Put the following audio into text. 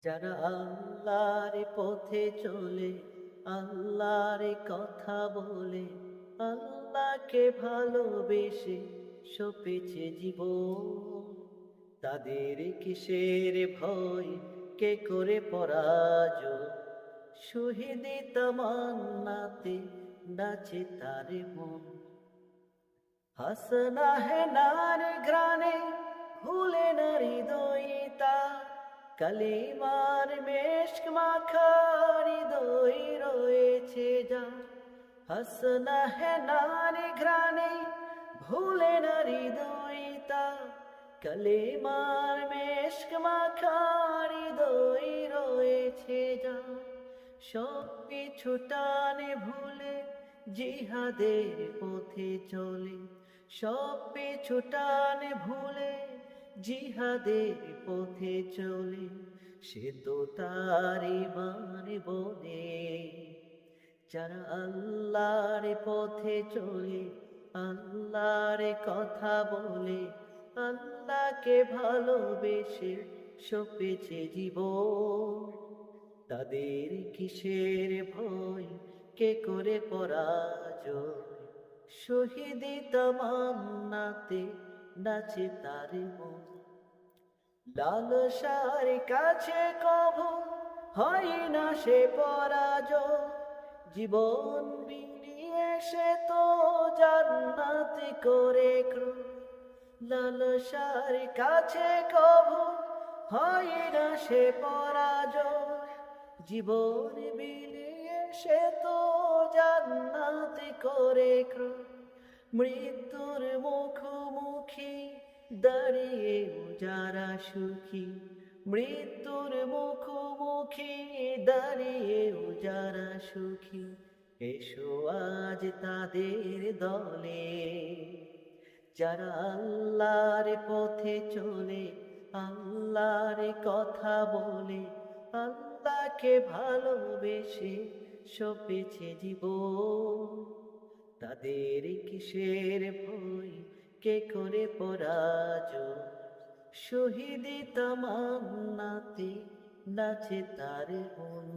যারা আল্লাহর পথে চলে, আল্লাহর কথা বলে, আল্লাহকে ভালোবেসে সপেছে জীবন, তাদের কিসের ভয়, কে করে পরাজয়? শহীদি তামান্নাতে নাচে তার মন। হাসনা হে নার গ্রানে ভুলে না হৃদয়তা, কালিমার মেশক মাখা হৃদয় রয়েছে যা। হাসনা হে নার গ্রানে ভুলে না হৃদয়তা, কালিমার মেশক মাখা হৃদয় রয়েছে যা। সব কিছু টানে ভুলে জিহাদের পথে চলে, সব পিছু টানে ভুলে জিহাদের পথে চলে, সে তো তার ইমান বনে। যারা আল্লাহর পথে চলে, আল্লাহর কথা বলে, আল্লাহকে ভালোবেসে সপেছে জীবন, তাদের কিসের ভয়, কে করে পরাজয়? শহীদি তামান্নাতে নাচে তার মন। লালসার কাছে কভু হয় না সে পরাজয়, জীবন বিলিয়ে সে তো জান্নাত করে ক্রয়। লালসার কাছে কভু হয় না সে পরাজয়, জীবন বিলিয়ে সে তো জান্নাত করে ক্রয়। মৃত্যুর মুখোমুখি দাঁড়িয়ে যারা সুখী, মৃত্যুর মুখোমুখি দাঁড়িয়ে যারা সুখী, এসো আজ তাদের দলে। যারা আল্লাহর পথে চলে, আল্লাহর কথা বলে, আল্লাহকে ভালোবেসে সপেছে জীবন, তাদের কিসের ভয়, কে করে পরাজয়? শহীদি তামান্নাতে নাচে তার মন।